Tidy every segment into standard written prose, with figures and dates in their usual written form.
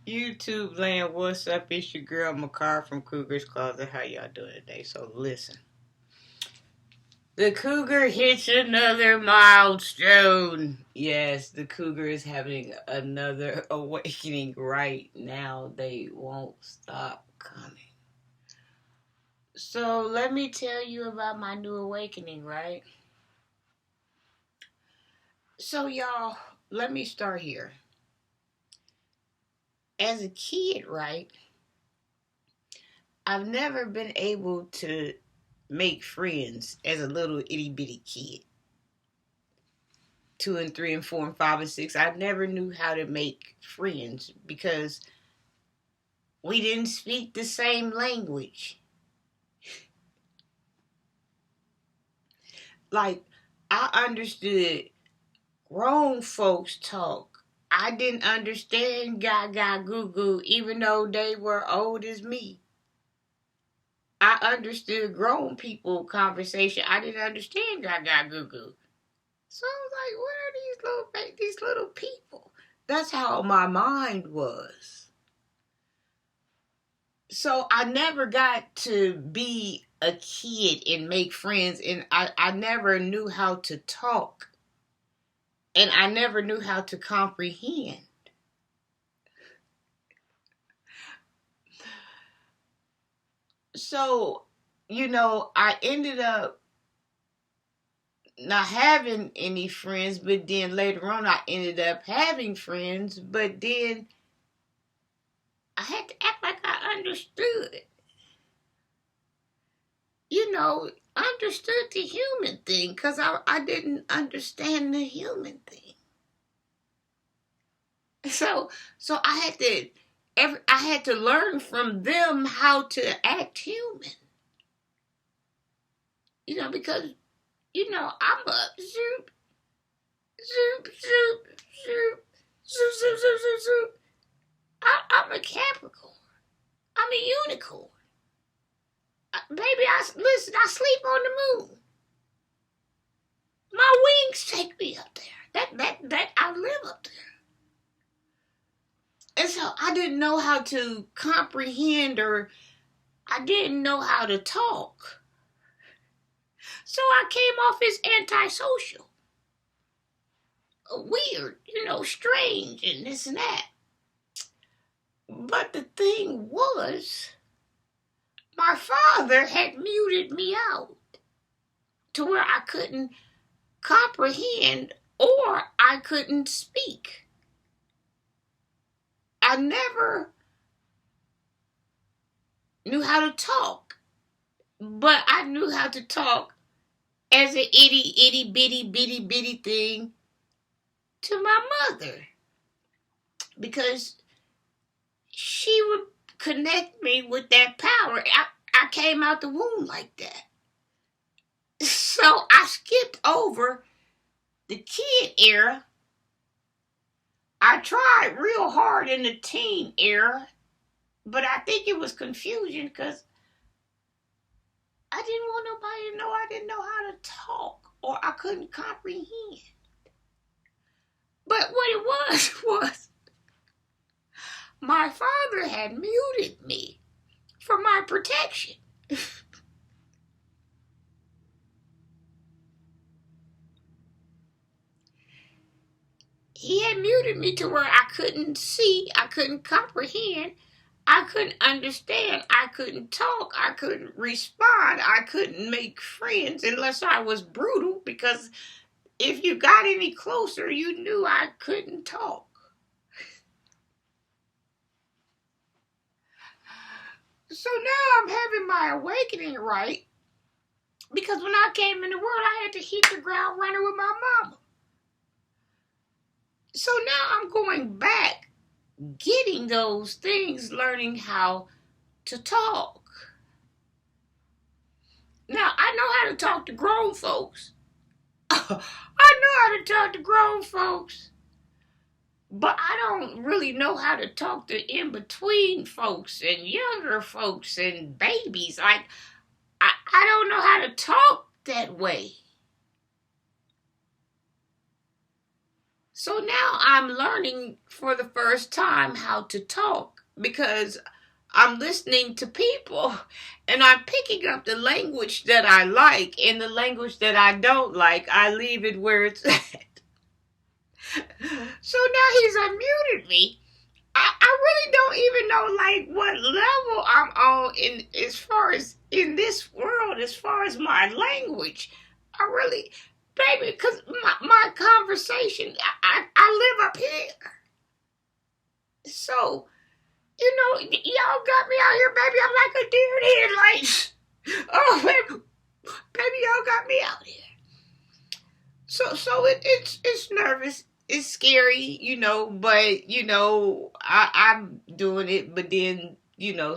YouTube land, what's up? It's your girl Makar from Cougar's Closet. How y'all doing today? So listen. The Cougar hits another milestone. Yes, the Cougar is having another awakening right now. They won't stop coming. So let me tell you about my new awakening, right? So y'all, let me start here. As a kid, right? I've never been able to make friends as a little itty bitty kid. 2 and 3 and 4 and 5 and 6. I never knew how to make friends because we didn't speak the same language. Like, I understood grown folks talk. I didn't understand gaga goo goo, even though they were old as me. I understood grown people conversation. I didn't understand gaga goo goo. So I was like, where are these little people? That's how my mind was. So I never got to be a kid and make friends, and I never knew how to talk, and I never knew how to comprehend. So, I ended up not having any friends, but then later on I ended up having friends, but then I had to act like I understood. Understood the human thing because I didn't understand the human thing. So I had to learn from them how to act human. Because I'm a zoop, zoop, zoop, zoop, zoop, zoop, zoop, zoop, zoop. I'm a Capricorn. I'm a unicorn. Baby, listen. I sleep on the moon. My wings take me up there. That I live up there. And so I didn't know how to comprehend, or I didn't know how to talk. So I came off as antisocial. Weird, strange and this and that. But the thing was, my father had muted me out to where I couldn't comprehend or I couldn't speak. I never knew how to talk, but I knew how to talk as an itty bitty thing to my mother, because she would connect me with that power. I came out the womb like that. So I skipped over the kid era. I tried real hard in the teen era, but I think it was confusion because I didn't want nobody to know I didn't know how to talk or I couldn't comprehend. But what it was my father had muted me for my protection. He had muted me to where I couldn't see, I couldn't comprehend, I couldn't understand, I couldn't talk, I couldn't respond, I couldn't make friends unless I was brutal, because if you got any closer, you knew I couldn't talk. So now I'm having my awakening, right? Because when I came in the world, I had to hit the ground running with my mama. So now I'm going back, getting those things, learning how to talk. Now, I know how to talk to grown folks. I know how to talk to grown folks. But I don't really know how to talk to in-between folks and younger folks and babies. Like, I don't know how to talk that way. So now I'm learning for the first time how to talk because I'm listening to people and I'm picking up the language that I like, and the language that I don't like, I leave it where it's at. So now he's unmuted me. I really don't even know like what level I'm on in as far as in this world, as far as my language. I really, baby, because my conversation, I live up here. So, y'all got me out here, baby. I'm like a deer in headlights. Oh, baby, y'all got me out here. So it's nervous. It's scary, but I'm doing it, but then,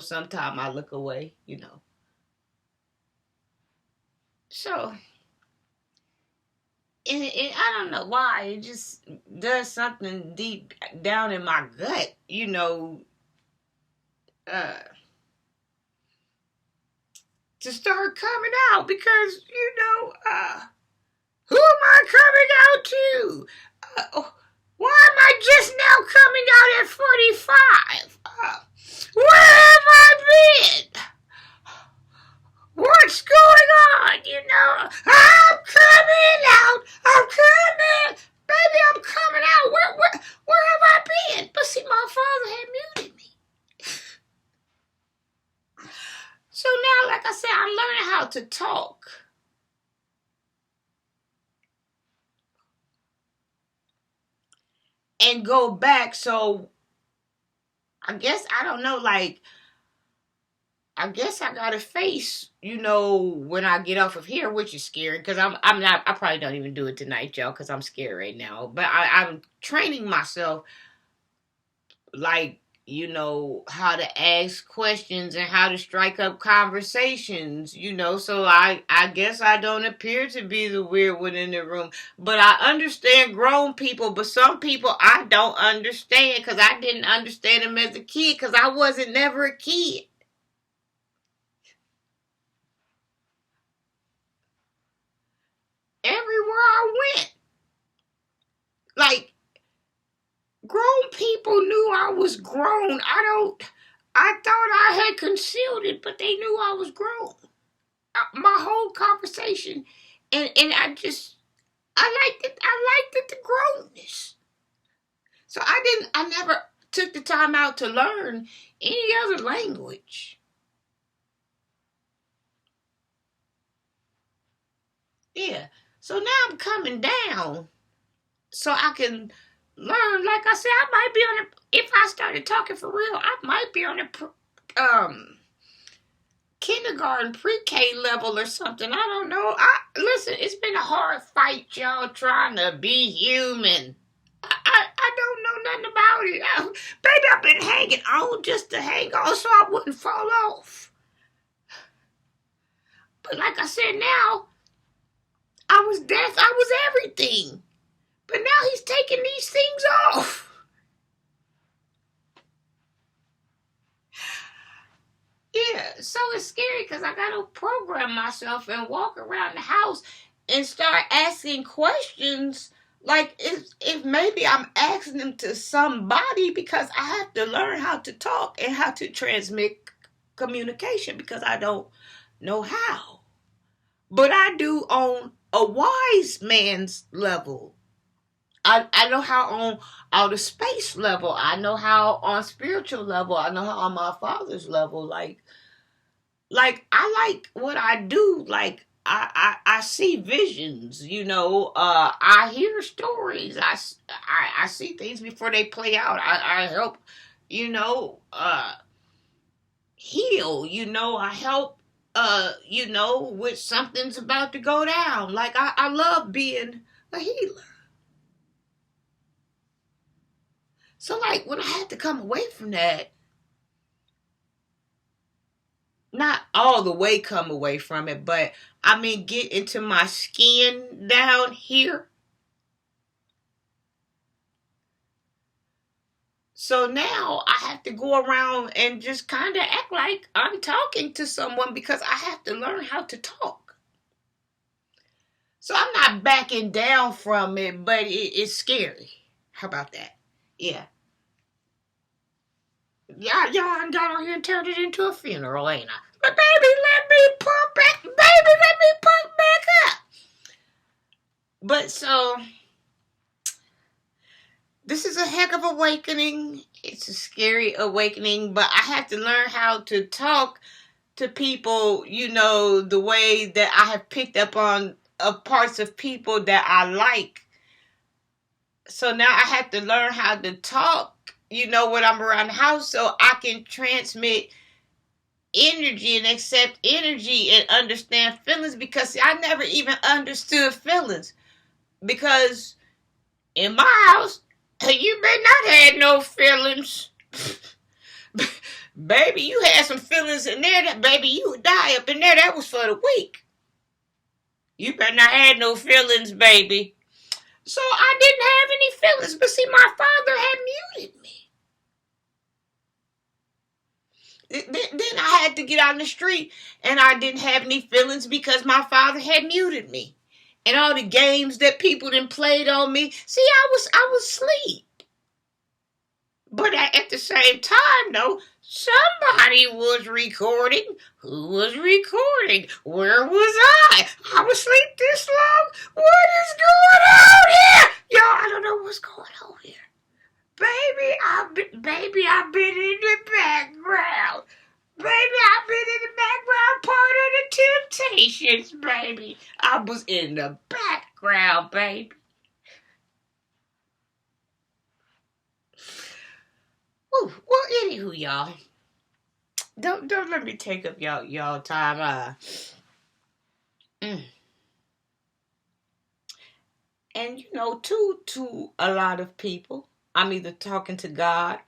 sometimes I look away. So, and I don't know why, it just does something deep down in my gut, uh, to start coming out because, who am I coming out to? Why am I just now coming out at 45? Where have I been? What's going on? I'm coming out. I'm coming. Baby, I'm coming out. Where have I been? But see, my father had muted me. So now, like I said, I'm learning how to talk. And go back. So I guess I don't know, like I guess I gotta face, when I get off of here, which is scary because I'm not. I probably don't even do it tonight, y'all, because I'm scared right now. But I'm training myself, like how to ask questions and how to strike up conversations. So I guess I don't appear to be the weird one in the room, but I understand grown people. But some people I don't understand because I didn't understand them as a kid because I wasn't never a kid. Everywhere I went, like grown people knew I was grown. I thought I had concealed it, but they knew I was grown. My whole conversation, and I liked it the grownness. So I never took the time out to learn any other language. Yeah. So now I'm coming down so I can learn. Like I said, I might be on if I started talking for real, I might be on a kindergarten pre-K level or something. I don't know. Listen, it's been a hard fight, y'all, trying to be human. I don't know nothing about it. Baby, I've been hanging on just to hang on so I wouldn't fall off. But like I said, now I was deaf, I was everything. But now he's taking these things off. Yeah, so it's scary because I got to program myself and walk around the house and start asking questions. Like if maybe I'm asking them to somebody because I have to learn how to talk and how to transmit communication because I don't know how. But I do on a wise man's level. I know how on outer space level. I know how on spiritual level. I know how on my father's level. Like I like what I do. Like I see visions. I hear stories. I see things before they play out. I help. Heal. I help. With something's about to go down. Like I love being a healer. So, like, when I had to come away from that, not all the way come away from it, but I mean, get into my skin down here. So now I have to go around and just kind of act like I'm talking to someone because I have to learn how to talk. So I'm not backing down from it, but it's scary. How about that? Yeah. Y'all got on here and turned it into a funeral, ain't I? But baby, let me pump back. Baby, let me pump back up. But so, this is a heck of awakening. It's a scary awakening, but I have to learn how to talk to people, the way that I have picked up on parts of people that I like. So now I have to learn how to talk, when I'm around the house, so I can transmit energy and accept energy and understand feelings, because see, I never even understood feelings, because in my house, you may not have no feelings. Baby, you had some feelings in there that, baby, you would die up in there. That was for the weak. You better not have no feelings, baby. So I didn't have any feelings. But see, my father had muted me. Then I had to get out in the street, and I didn't have any feelings because my father had muted me. And all the games that people done played on me. See, I was asleep. But at the same time, though, somebody was recording. Who was recording? Where was I? I was asleep this long? What is going on here? Y'all, I don't know what's going on here. Baby, I've been in the background. Baby, I've been in the background part of the Temptations, baby. I was in the background, baby. Well, anywho, y'all. Don't let me take up y'all time. And to a lot of people, I'm either talking to God,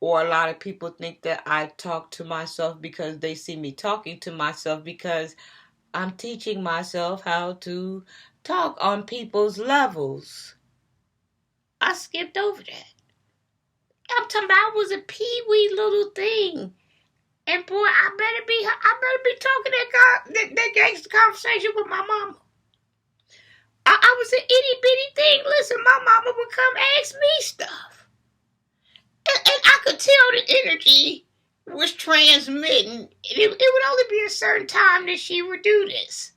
or a lot of people think that I talk to myself because they see me talking to myself, because I'm teaching myself how to talk on people's levels. I skipped over that. I'm talking about I was a pee-wee little thing. And boy, I better be talking that gangster conversation with my mama. I was an itty bitty thing. Listen, my mama would come ask me stuff. And I could tell the energy was transmitting. It would only be a certain time that she would do this.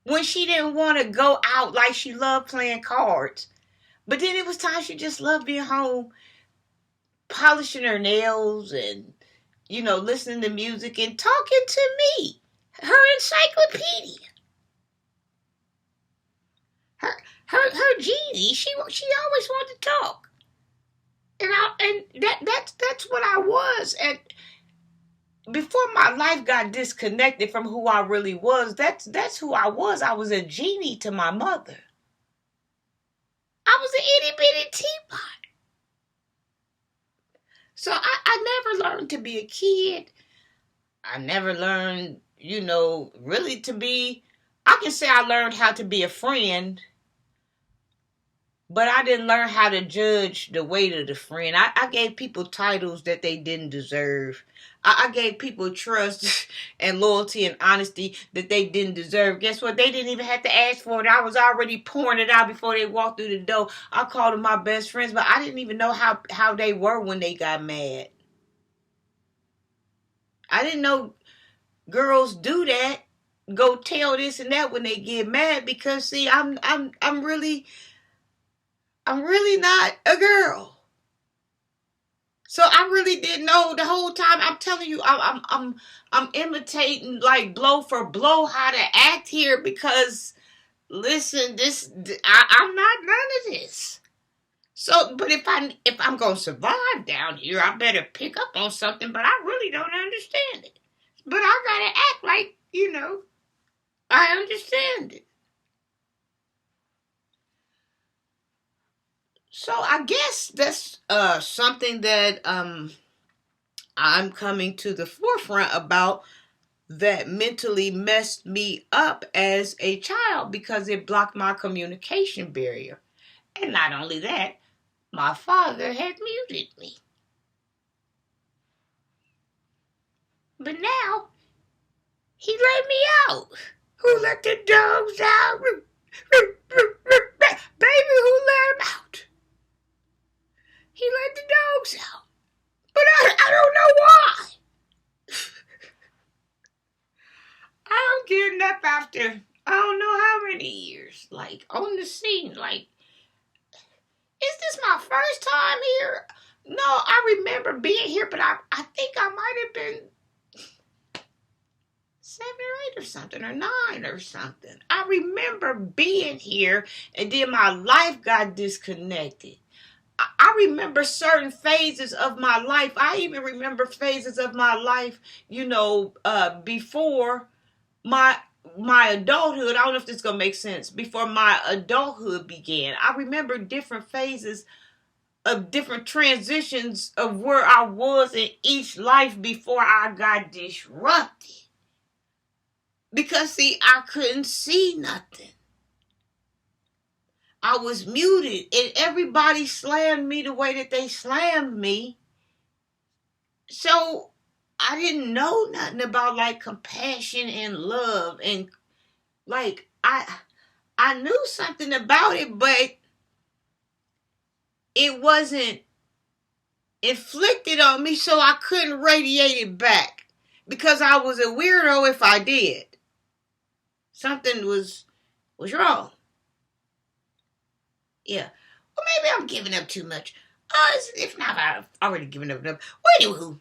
When she didn't want to go out, like she loved playing cards. But then it was time she just loved being home, polishing her nails and, listening to music and talking to me. Her encyclopedia. Her genie. She always wanted to talk. And that's what I was. And before my life got disconnected from who I really was, that's who I was. I was a genie to my mother. I was an itty bitty teapot. So I never learned to be a kid. I never learned, really to be, I can say I learned how to be a friend, but I didn't learn how to judge the weight of the friend. I gave people titles that they didn't deserve. I gave people trust and loyalty and honesty that they didn't deserve. Guess what? They didn't even have to ask for it. I was already pouring it out before they walked through the door. I called them my best friends, but I didn't even know how they were when they got mad. I didn't know girls do that. Go tell this and that when they get mad, because see, I'm really not a girl. So I really didn't know the whole time. I'm telling you, I'm imitating like blow for blow how to act here, because listen, I'm not none of this. So, but if I'm gonna survive down here, I better pick up on something. But I really don't understand it. But I gotta act like I understand it. So I guess that's something that I'm coming to the forefront about, that mentally messed me up as a child, because it blocked my communication barrier. And not only that, my father had muted me. But now, he let me out. Who let the dogs out? Baby, who let him out? He let the dogs out. But I don't know why. I'm getting up after I don't know how many years. Like, on the scene. Like, is this my first time here? No, I remember being here, but I think I might have been 7 or 8 or something, or 9 or something. I remember being here, and then my life got disconnected. I remember certain phases of my life. I even remember phases of my life, before my adulthood. I don't know if this is gonna make sense. Before my adulthood began, I remember different phases of different transitions of where I was in each life before I got disrupted. Because see, I couldn't see nothing. I was muted, and everybody slammed me the way that they slammed me. So I didn't know nothing about like compassion and love, and like I knew something about it, but it wasn't inflicted on me, so I couldn't radiate it back because I was a weirdo if I did. Something was wrong. Yeah. Well, maybe I'm giving up too much. If not, I've already given up enough. Well, anywho,